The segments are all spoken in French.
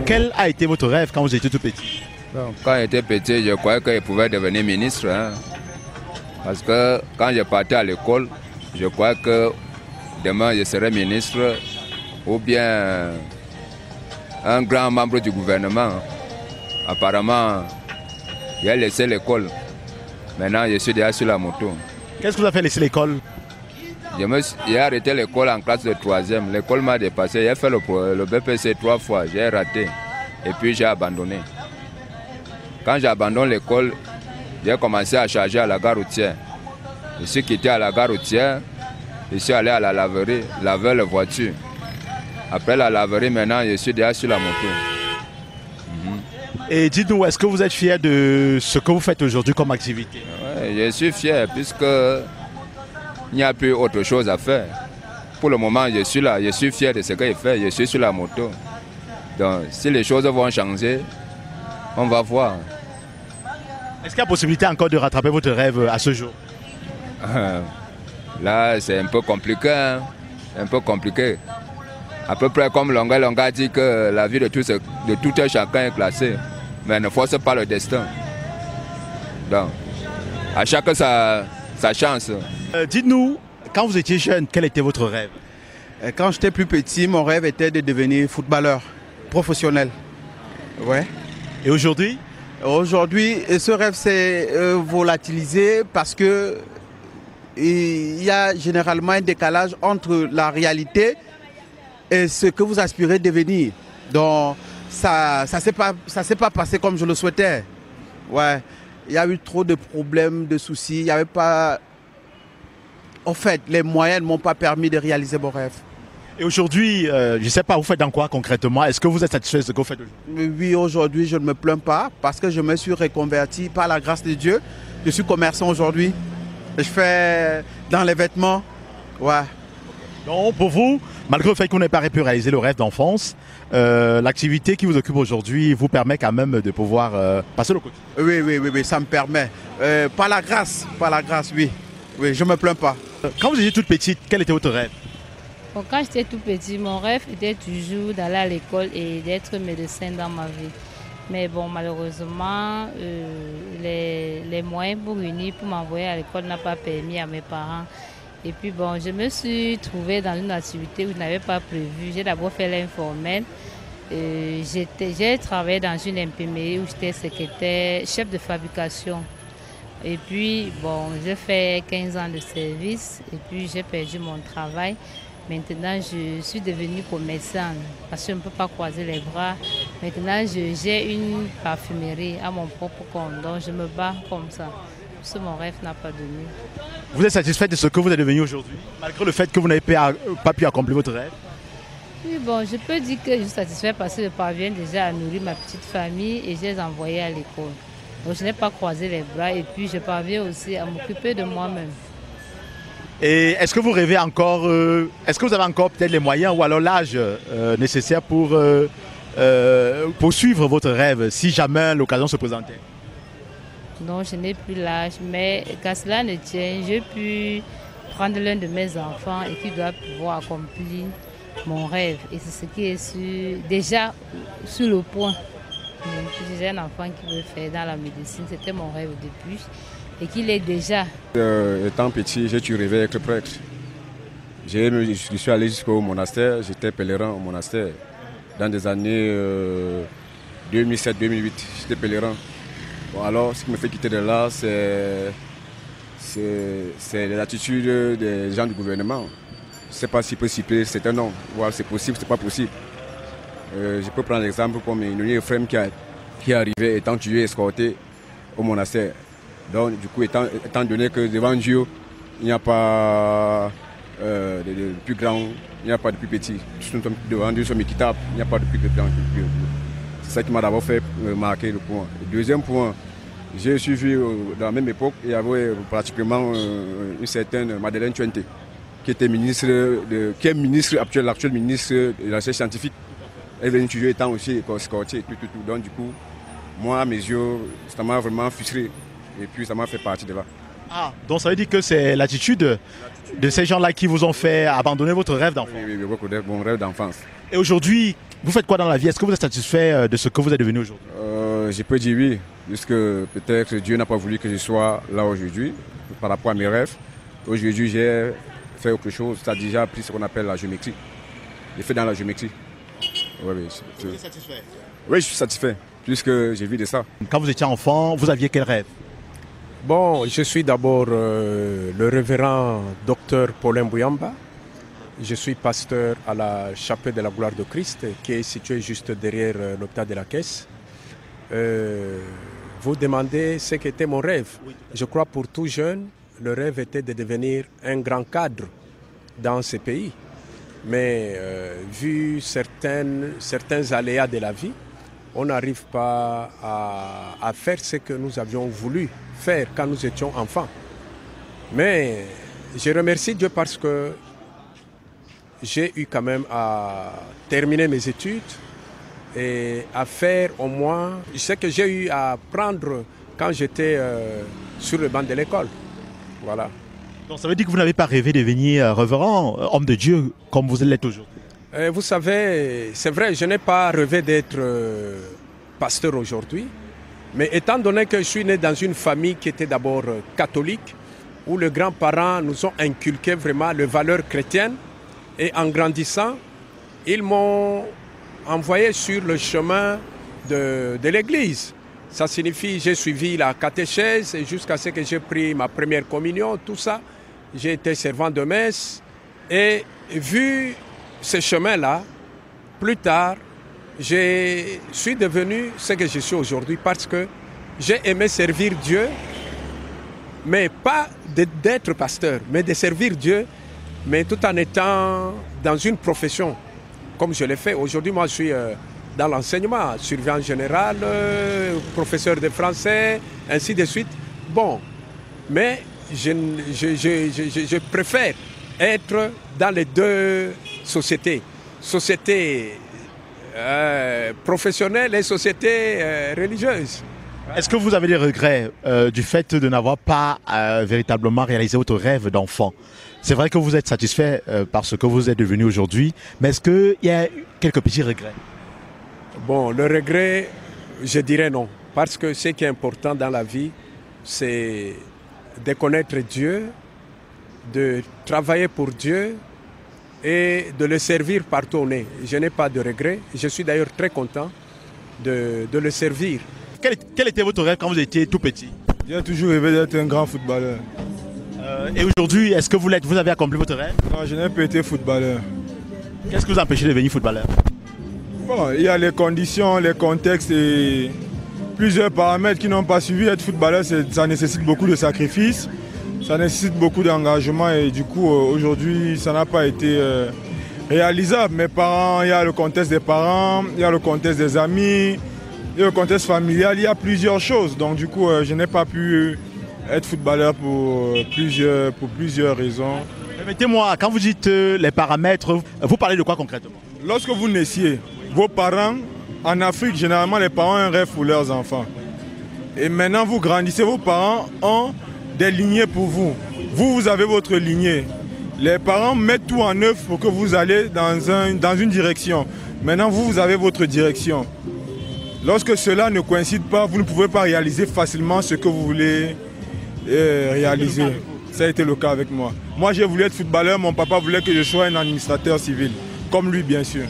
quel a été votre rêve quand vous étiez tout petit? Quand j'étais petit, je croyais qu'il pouvait devenir ministre. Hein. Parce que quand je partais à l'école, je croyais que demain je serais ministre ou bien un grand membre du gouvernement. Apparemment, j'ai laissé l'école. Maintenant, je suis déjà sur la moto. Qu'est-ce que vous avez fait laisser l'école? J'ai arrêté l'école en classe de 3e. L'école m'a dépassé. J'ai fait le BPC 3 fois. J'ai raté. Et puis j'ai abandonné. Quand j'abandonne l'école, j'ai commencé à charger à la gare routière. Je suis quitté à la gare routière. Je suis allé à la laverie, laver les voitures. Après la laverie, maintenant, je suis déjà sur la moto. Et dites-nous, est-ce que vous êtes fier de ce que vous faites aujourd'hui comme activité? Ouais, je suis fier puisque il n'y a plus autre chose à faire. Pour le moment, je suis là, je suis fier de ce que je fais, je suis sur la moto. Donc, si les choses vont changer, on va voir. Est-ce qu'il y a possibilité encore de rattraper votre rêve à ce jour? Là, c'est un peu compliqué. Hein? Un peu compliqué. À peu près comme Longa dit que la vie de tout un chacun est classée. Mais ne force pas le destin. Donc, à chacun sa chance. Dites-nous, quand vous étiez jeune, quel était votre rêve? Quand j'étais plus petit, mon rêve était de devenir footballeur professionnel. Ouais. Et aujourd'hui? Aujourd'hui, ce rêve s'est volatilisé parce que il y a généralement un décalage entre la réalité et ce que vous aspirez devenir. Donc, ça s'est pas passé comme je le souhaitais. Ouais. Il y a eu trop de problèmes, de soucis. Il n'y avait pas... En fait, les moyens ne m'ont pas permis de réaliser mon rêve. Et aujourd'hui, je ne sais pas, vous faites dans quoi concrètement? Est-ce que vous êtes satisfait de ce que vous faites aujourd'hui? Oui, aujourd'hui, je ne me plains pas parce que je me suis reconverti par la grâce de Dieu. Je suis commerçant aujourd'hui. Je fais dans les vêtements. Ouais. Donc, pour vous, malgré le fait qu'on n'ait pas pu réaliser le rêve d'enfance, l'activité qui vous occupe aujourd'hui vous permet quand même de pouvoir passer le quotidien. Oui, ça me permet. Par la grâce, oui. Oui, je ne me plains pas. Quand vous étiez toute petite, quel était votre rêve? Bon, quand j'étais tout petit, mon rêve était toujours d'aller à l'école et d'être médecin dans ma vie. Mais bon, malheureusement, les moyens pour réunir pour m'envoyer à l'école n'a pas permis à mes parents. Et puis bon, je me suis trouvée dans une activité où je n'avais pas prévu. J'ai d'abord fait l'informel. J'ai travaillé dans une imprimerie où j'étais secrétaire, chef de fabrication. Et puis bon, j'ai fait 15 ans de service et puis j'ai perdu mon travail. Maintenant, je suis devenue commerçante parce que je ne peux pas croiser les bras. Maintenant, j'ai une parfumerie à mon propre compte, donc je me bats comme ça. Parce que mon rêve n'a pas donné. Vous êtes satisfait de ce que vous êtes devenu aujourd'hui, malgré le fait que vous n'avez pas pu accomplir votre rêve? Oui, bon, je peux dire que je suis satisfaite parce que je parviens déjà à nourrir ma petite famille et je les ai envoyés à l'école. Donc, je n'ai pas croisé les bras et puis je parviens aussi à m'occuper de moi-même. Et est-ce que vous rêvez encore, est-ce que vous avez encore peut-être les moyens ou alors l'âge nécessaire pour poursuivre votre rêve si jamais l'occasion se présentait? Non, je n'ai plus l'âge, mais qu'à cela ne tient, j'ai pu prendre l'un de mes enfants et qui doit pouvoir accomplir mon rêve. Et c'est ce qui est déjà sur le point. J'ai un enfant qui veut faire dans la médecine, c'était mon rêve depuis. Et qu'il est déjà. Étant petit, j'ai toujours rêvé d'être prêtre. Je suis allé jusqu'au monastère, j'étais pèlerin au monastère. Dans des années 2007-2008, j'étais pèlerin. Bon, alors, ce qui me fait quitter de là, c'est l'attitude des gens du gouvernement. Je ne sais pas si possible, c'est un non. Voilà, c'est possible, c'est pas possible. Je peux prendre l'exemple comme une Ephraim qui est arrivé étant tué, escorté au monastère. Donc, du coup, étant donné que devant Dieu, il n'y a pas de plus grand, il n'y a pas de plus petit. Devant Dieu, nous sommes équitables, il n'y a pas de plus grand. C'est ça qui m'a d'abord fait marquer le point. Le deuxième point, j'ai suivi dans la même époque, il y avait pratiquement une certaine Madeleine Tuente, qui était qui est ministre actuel, l'actuel ministre de la recherche scientifique. Elle est venue toujours étant aussi escortée, tout. Donc, du coup, moi, à mes yeux, ça m'a vraiment frustré. Et puis ça m'a fait partie de là. Ah, donc ça veut dire que c'est l'attitude de ces gens-là qui vous ont fait abandonner votre rêve d'enfance? Oui, mon rêve d'enfance. Et aujourd'hui, Vous faites quoi dans la vie? Est-ce que vous êtes satisfait de ce que vous êtes devenu aujourd'hui? Je peux dire oui, puisque peut-être Dieu n'a pas voulu que je sois là aujourd'hui par rapport à mes rêves. Aujourd'hui, j'ai fait autre chose, c'est-à-dire j'ai appris ce qu'on appelle la géométrie. J'ai fait dans la géométrie. Oui, Vous êtes satisfait? Oui, je suis satisfait, puisque j'ai vu de ça. Quand vous étiez enfant, vous aviez quel rêve? Bon, je suis d'abord le révérend docteur Paulin Bouyamba. Je suis pasteur à la chapelle de la gloire de Christ, qui est située juste derrière l'hôpital de la Caisse. Vous demandez ce qu'était mon rêve. Je crois pour tout jeune, le rêve était de devenir un grand cadre dans ce pays. Mais vu certains aléas de la vie, on n'arrive pas à faire ce que nous avions voulu faire quand nous étions enfants. Mais je remercie Dieu parce que j'ai eu quand même à terminer mes études et à faire au moins ce que j'ai eu à apprendre quand j'étais sur le banc de l'école. Voilà. Donc ça veut dire que vous n'avez pas rêvé de devenir révérend, homme de Dieu, comme vous l'êtes aujourd'hui? Vous savez, c'est vrai, je n'ai pas rêvé d'être pasteur aujourd'hui. Mais étant donné que je suis né dans une famille qui était d'abord catholique, où les grands-parents nous ont inculqué vraiment les valeurs chrétiennes, et en grandissant, ils m'ont envoyé sur le chemin de l'église. Ça signifie j'ai suivi la catéchèse jusqu'à ce que j'ai pris ma première communion, tout ça. J'ai été servant de messe et vu ce chemin-là, plus tard, je suis devenu ce que je suis aujourd'hui parce que j'ai aimé servir Dieu, mais pas d'être pasteur, mais de servir Dieu, mais tout en étant dans une profession, comme je l'ai fait. Aujourd'hui, moi, je suis dans l'enseignement, surveillant général, professeur de français, ainsi de suite. Bon, mais je préfère être dans les deux sociétés. Société professionnelle et société religieuse. Est-ce que vous avez des regrets du fait de n'avoir pas véritablement réalisé votre rêve d'enfant? C'est vrai que vous êtes satisfait par ce que vous êtes devenu aujourd'hui, mais est-ce qu'il y a quelques petits regrets? Bon, le regret, je dirais non. Parce que ce qui est important dans la vie, c'est de connaître Dieu, de travailler pour Dieu et de le servir partout où on est. Je n'ai pas de regrets. Je suis d'ailleurs très content de le servir. Quel était votre rêve quand vous étiez tout petit? J'ai toujours rêvé d'être un grand footballeur. Et aujourd'hui, est-ce que vous avez accompli votre rêve? Non, je n'ai pas été footballeur. Qu'est-ce qui vous a empêché de devenir footballeur? Bon, il y a les conditions, les contextes et plusieurs paramètres qui n'ont pas suivi. Être footballeur, ça nécessite beaucoup de sacrifices, ça nécessite beaucoup d'engagement et du coup, aujourd'hui, ça n'a pas été réalisable. Mes parents, il y a le contexte des parents, il y a le contexte des amis, il y a le contexte familial, il y a plusieurs choses. Donc du coup, je n'ai pas pu être footballeur pour plusieurs raisons. Permettez-moi, quand vous dites les paramètres, vous parlez de quoi concrètement? Lorsque vous naissiez, vos parents, en Afrique, généralement, les parents ont un rêve pour leurs enfants. Et maintenant, vous grandissez, vos parents ont des lignées pour vous. Vous avez votre lignée. Les parents mettent tout en œuvre pour que vous allez dans une direction. Maintenant, vous avez votre direction. Lorsque cela ne coïncide pas, vous ne pouvez pas réaliser facilement ce que vous voulez réaliser. Ça a été le cas avec moi. Moi, j'ai voulu être footballeur, mon papa voulait que je sois un administrateur civil, comme lui, bien sûr.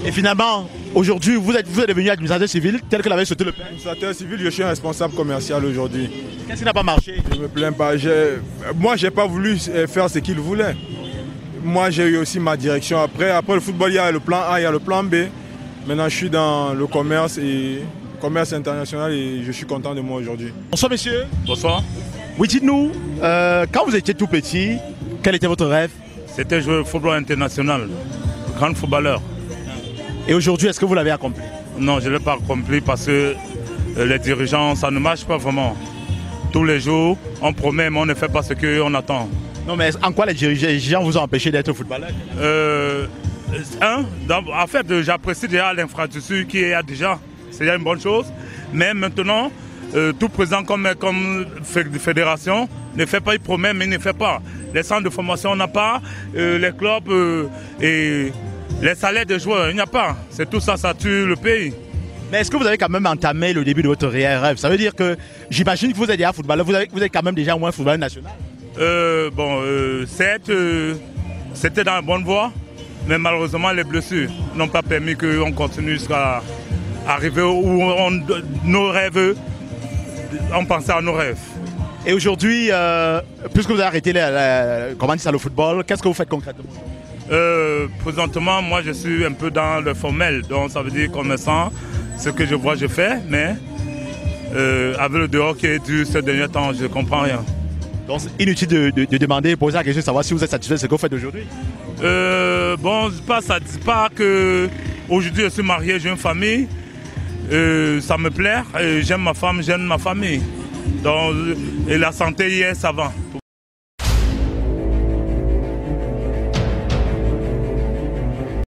Et finalement, aujourd'hui, vous êtes devenu administrateur civil tel que l'avait souhaité le père? Administrateur civil, je suis un responsable commercial aujourd'hui. Qu'est-ce qui n'a pas marché? Je ne me plains pas. Moi, je n'ai pas voulu faire ce qu'il voulait. Moi, j'ai eu aussi ma direction. Après le football, il y a le plan A, il y a le plan B. Maintenant, je suis dans le commerce international et je suis content de moi aujourd'hui. Bonsoir, messieurs. Bonsoir. Oui, dites-nous, quand vous étiez tout petit, quel était votre rêve? C'était jouer au football international, grand footballeur. Et aujourd'hui, est-ce que vous l'avez accompli? Non, je ne l'ai pas accompli parce que les dirigeants, ça ne marche pas vraiment. Tous les jours, on promet, mais on ne fait pas ce qu'on attend. Non, mais en quoi les dirigeants vous ont empêché d'être footballeur? En fait, j'apprécie déjà l'infrastructure qui est déjà, c'est déjà une bonne chose. Mais maintenant, tout président comme fédération ne fait pas, il promet, mais il ne fait pas. Les centres de formation, on n'a pas, les clubs et Les salaires des joueurs, il n'y a pas. C'est tout ça, ça tue le pays. Mais est-ce que vous avez quand même entamé le début de votre réel rêve? Ça veut dire que j'imagine que vous êtes déjà footballeur, vous êtes quand même déjà au moins footballeur national. C'était dans la bonne voie, mais malheureusement les blessures n'ont pas permis qu'on continue jusqu'à arriver où nos rêves, on pensait à nos rêves. Et aujourd'hui, puisque vous avez arrêté le football, qu'est-ce que vous faites concrètement? Présentement, moi je suis un peu dans le formel, donc ça veut dire commerçant, ce que je vois je fais, mais avec le dehors qui est dur ces derniers temps, je ne comprends rien. Donc c'est inutile de demander, poser la question, de savoir si vous êtes satisfait de ce que vous faites aujourd'hui. Pas que aujourd'hui je suis marié, j'ai une famille, ça me plaît, j'aime ma femme, j'aime ma famille. Donc, et la santé hier, ça va.